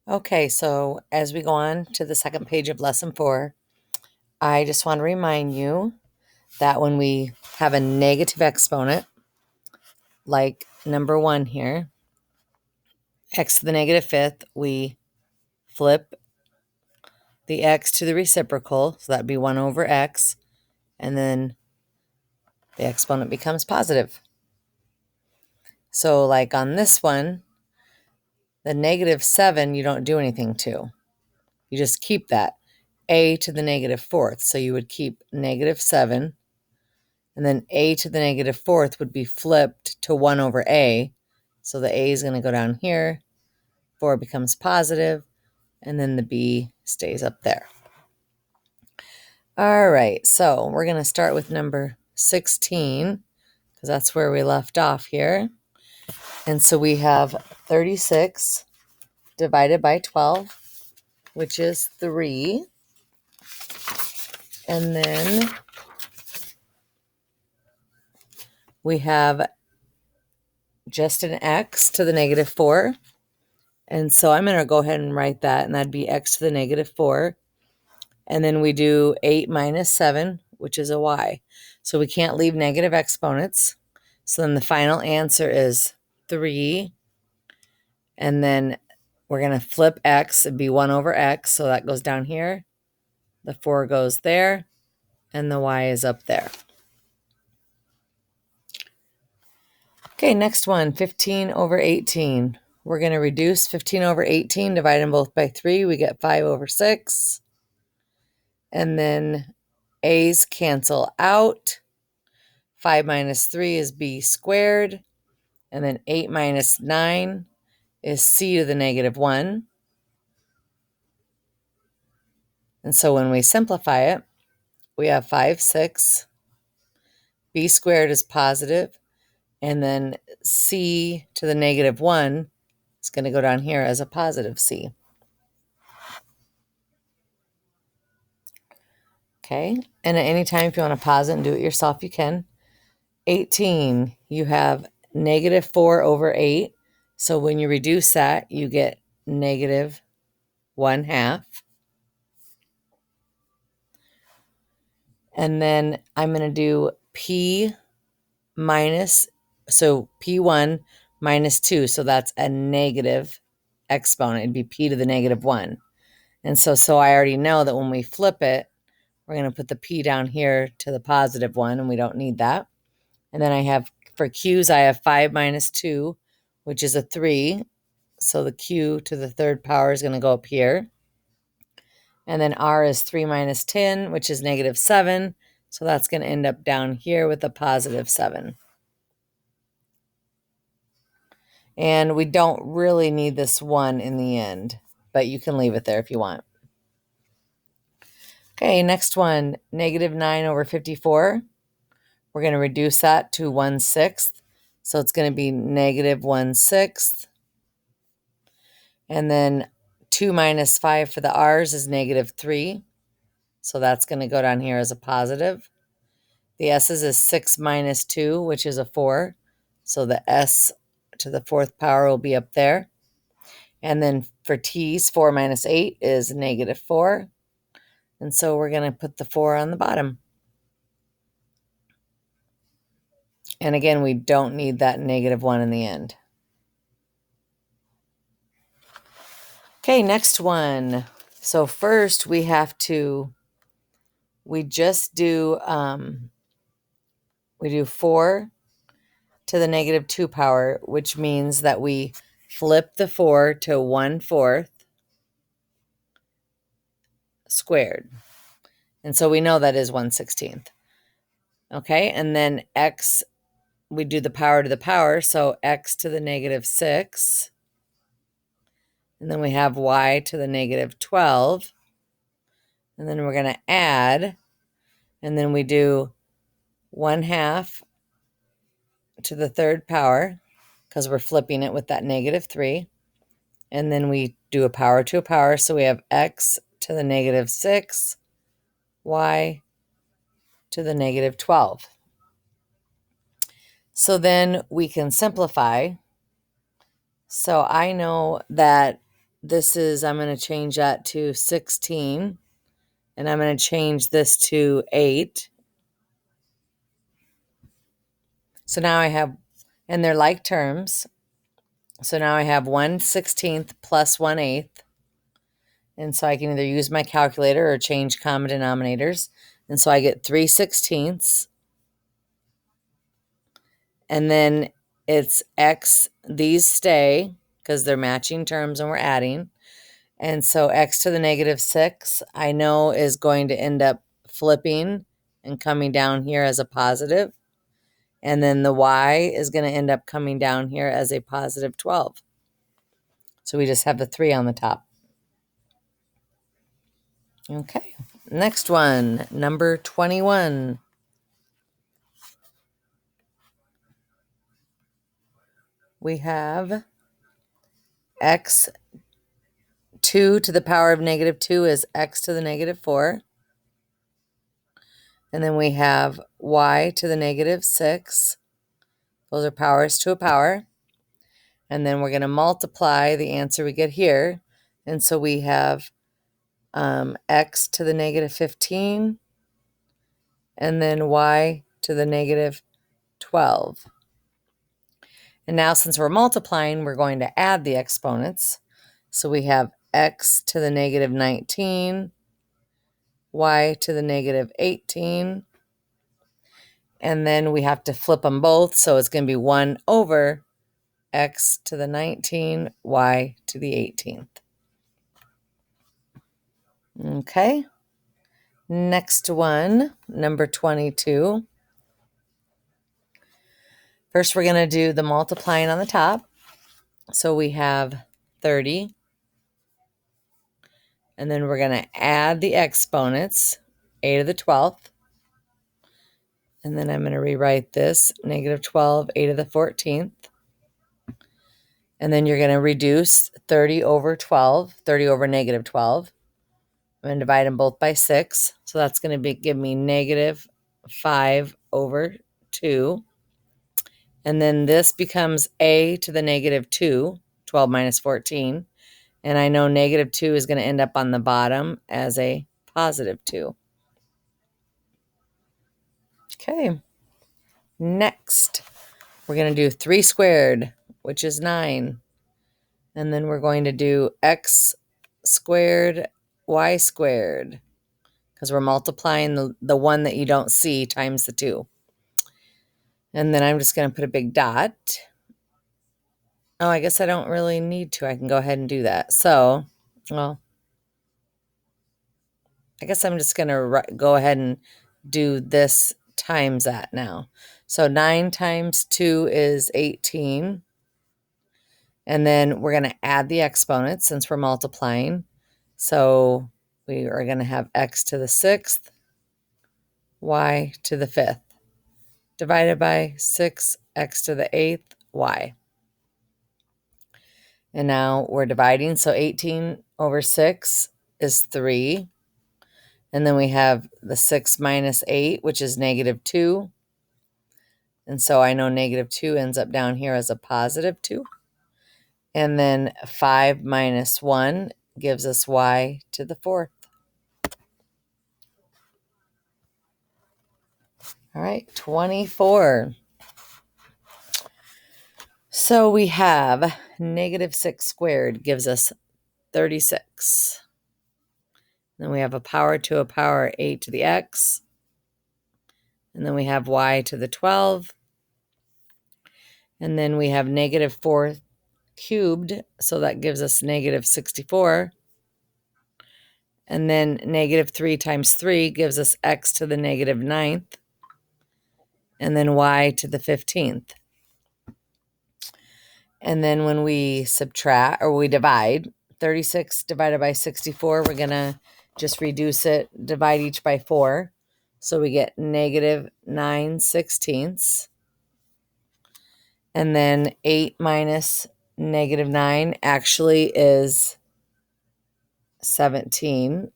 Okay, so as we go on to the second page of lesson 4, I just want to remind you that when we have a negative exponent, like number 1 here, x to the negative fifth, we flip the x to the reciprocal, so that'd be 1 over x, and then the exponent becomes positive. So like on this one, the negative 7 you don't do anything to. You just keep that, a to the negative fourth. So you would keep negative 7, and then a to the negative fourth would be flipped to 1 over a. So the a is going to go down here, 4 becomes positive, and then the b stays up there. All right, so we're going to start with number 16, because that's where we left off here. And so we have 36 divided by 12, which is 3. And then we have just an x to the negative 4. And so I'm going to go ahead and write that, and that'd be x to the negative 4. And then we do 8 minus 7, which is a y. So we can't leave negative exponents. So then the final answer is 3. And then we're going to flip x. It'd be 1 over x. So that goes down here. The 4 goes there. And the y is up there. Okay, next one, 15 over 18. We're going to reduce 15 over 18, divide them both by 3. We get 5 over 6. And then a's cancel out. 5 minus 3 is b squared. And then 8 minus 9 is c to the negative 1. And so when we simplify it, we have 5, 6. B squared is positive. And then c to the negative 1 is going to go down here as a positive c. Okay, and at any time, if you want to pause it and do it yourself, you can. 18, you have negative 4 over 8. So when you reduce that, you get negative 1/2. And then I'm going to do p minus, so p1 minus 2. So that's a negative exponent. It'd be p to the negative 1. And so I already know that when we flip it, we're going to put the p down here to the positive 1, and we don't need that. And then I have, for q's, I have 5 minus 2, which is a 3. So the q to the third power is going to go up here. And then r is 3 minus 10, which is negative 7. So that's going to end up down here with a positive 7. And we don't really need this 1 in the end, but you can leave it there if you want. Okay, next one, negative 9 over 54. We're going to reduce that to 1/6. So it's going to be negative 1/6. And then 2 minus 5 for the r's is negative 3. So that's going to go down here as a positive. The s's is 6 minus 2, which is a 4. So the s to the fourth power will be up there. And then for t's, 4 minus 8 is negative 4. And so we're going to put the 4 on the bottom. And again, we don't need that negative 1 in the end. Okay, next one. So first we just do, we do 4 to the negative 2 power, which means that we flip the 4 to 1/4 squared. And so we know that is 1/16. Okay, and then x, we do the power to the power, so x to the negative 6. And then we have y to the negative 12. And then we're going to add, and then we do 1/2 to the third power, because we're flipping it with that negative 3. And then we do a power to a power, so we have x to the negative 6, y to the negative 12. So then we can simplify. So I know that I'm going to change that to 16. And I'm going to change this to 8. So now I have, and they're like terms. So now I have 1/16 plus 1/8. And so I can either use my calculator or change common denominators. And so I get 3/16. And then it's x, these stay because they're matching terms and we're adding. And so x to the -6, I know is going to end up flipping and coming down here as a positive. And then the y is going to end up coming down here as a positive 12. So we just have the 3 on the top. Okay, next one, number 21. We have x 2 to the power of -2 is x to the -4. And then we have y to the -6. Those are powers to a power. And then we're going to multiply the answer we get here. And so we have x to the -15. And then y to the -12. And now since we're multiplying, we're going to add the exponents. So we have x to the -19, y to the -18, and then we have to flip them both. So it's going to be 1 over x to the 19, y to the 18th. Okay. Next one, number 22. First, we're going to do the multiplying on the top. So we have 30. And then we're going to add the exponents, a to the 12th. And then I'm going to rewrite this, -12, a to the 14th. And then you're going to reduce 30 over 12, 30 over -12. I'm going to divide them both by 6. So that's going to give me -5 over 2. And then this becomes a to the -2, 12 minus 14. And I know -2 is going to end up on the bottom as a positive 2. Okay. Next, we're going to do 3 squared, which is 9. And then we're going to do x squared, y squared, because we're multiplying the one that you don't see times the 2. And then I'm just going to put a big dot. Oh, I guess I don't really need to. I can go ahead and do that. So, well, I guess I'm just going to go ahead and do this times that now. So 9 times 2 is 18. And then we're going to add the exponents since we're multiplying. So we are going to have x to the 6th, y to the 5th, divided by 6, x to the 8th, y. And now we're dividing. So 18 over 6 is 3. And then we have the 6 minus 8, which is -2. And so I know -2 ends up down here as a positive 2. And then 5 minus 1 gives us y to the 4th. All right, 24. So we have -6 squared gives us 36. Then we have a power to a power 8 to the x. And then we have y to the 12. And then we have -4 cubed, so that gives us -64. And then -3 times 3 gives us x to the -9th. And then y to the 15th. And then when we subtract, or we divide, 36 divided by 64, we're going to just reduce it, divide each by 4. So we get -9/16. And then 8 minus -9 actually is 17.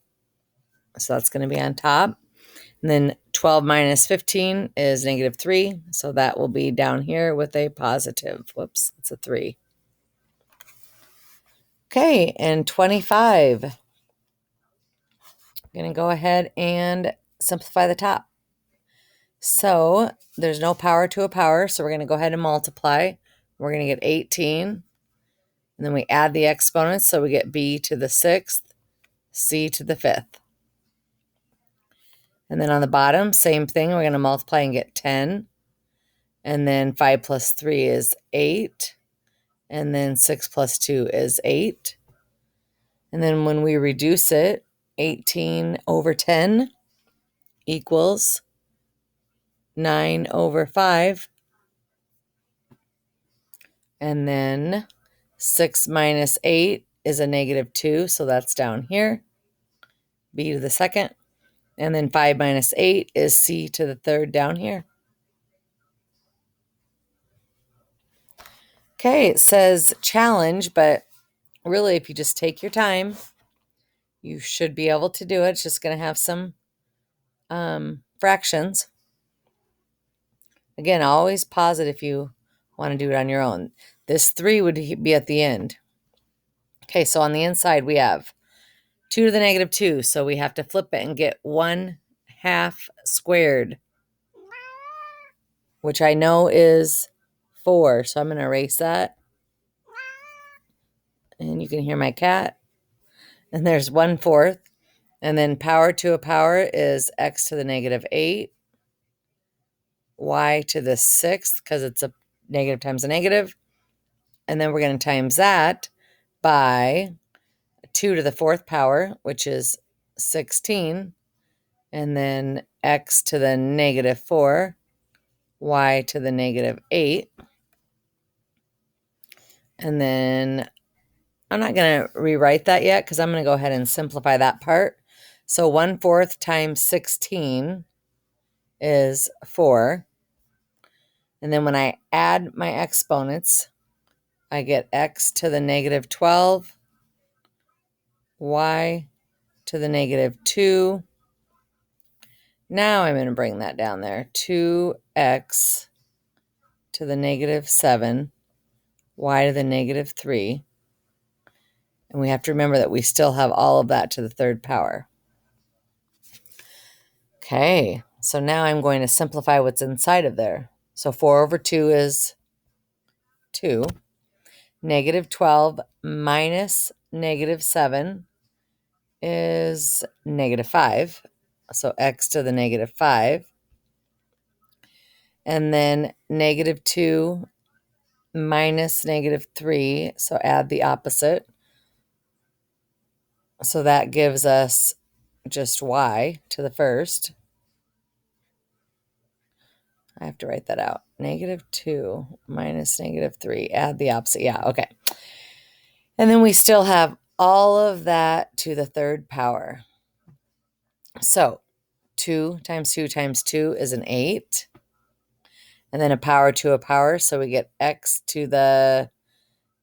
So that's going to be on top. And then 12 minus 15 is -3. So that will be down here with a positive. Whoops, it's a 3. Okay, and 25. I'm going to go ahead and simplify the top. So there's no power to a power, so we're going to go ahead and multiply. We're going to get 18, and then we add the exponents, so we get b to the 6th, c to the 5th. And then on the bottom, same thing, we're going to multiply and get 10, and then 5 plus 3 is 8, and then 6 plus 2 is 8. And then when we reduce it, 18 over 10 equals 9 over 5. And then 6 minus 8 is a negative 2, so that's down here, b to the 2nd. And then 5 minus 8 is c to the 3rd down here. Okay, it says challenge, but really if you just take your time, you should be able to do it. It's just going to have some fractions. Again, always pause it if you want to do it on your own. This 3 would be at the end. Okay, so on the inside we have 2 to the negative 2, so we have to flip it and get 1/2 squared, which I know is 4, so I'm going to erase that. And you can hear my cat. And there's 1/4. And then power to a power is x to the negative 8, y to the 6th, because it's a negative times a negative. And then we're going to times that by 2 to the 4th power, which is 16. And then x to the negative 4, y to the negative 8. And then I'm not going to rewrite that yet because I'm going to go ahead and simplify that part. So 1/4 times 16 is 4. And then when I add my exponents, I get x to the negative 12, y to the negative 2. Now I'm going to bring that down there. 2x to the negative 7, y to the negative 3. And we have to remember that we still have all of that to the 3rd power. Okay, so now I'm going to simplify what's inside of there. So 4 over 2 is 2. Negative 12 minus negative 7 is negative 5. So x to the negative 5. And then negative 2 minus negative 3, so add the opposite. So that gives us just y to the 1st. I have to write that out. Negative 2 minus negative 3, add the opposite. Yeah, okay. And then we still have all of that to the 3rd power. So 2 times 2 times 2 is an 8. And then a power to a power, so we get x to the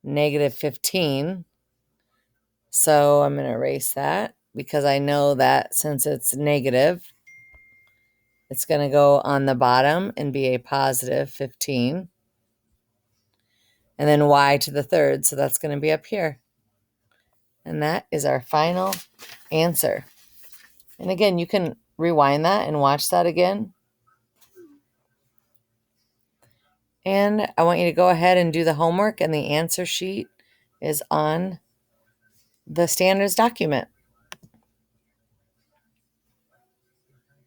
negative 15. So I'm going to erase that because I know that since it's negative, it's going to go on the bottom and be a positive 15. And then y to the 3rd, so that's going to be up here. And that is our final answer. And again, you can rewind that and watch that again. And I want you to go ahead and do the homework, and the answer sheet is on the standards document.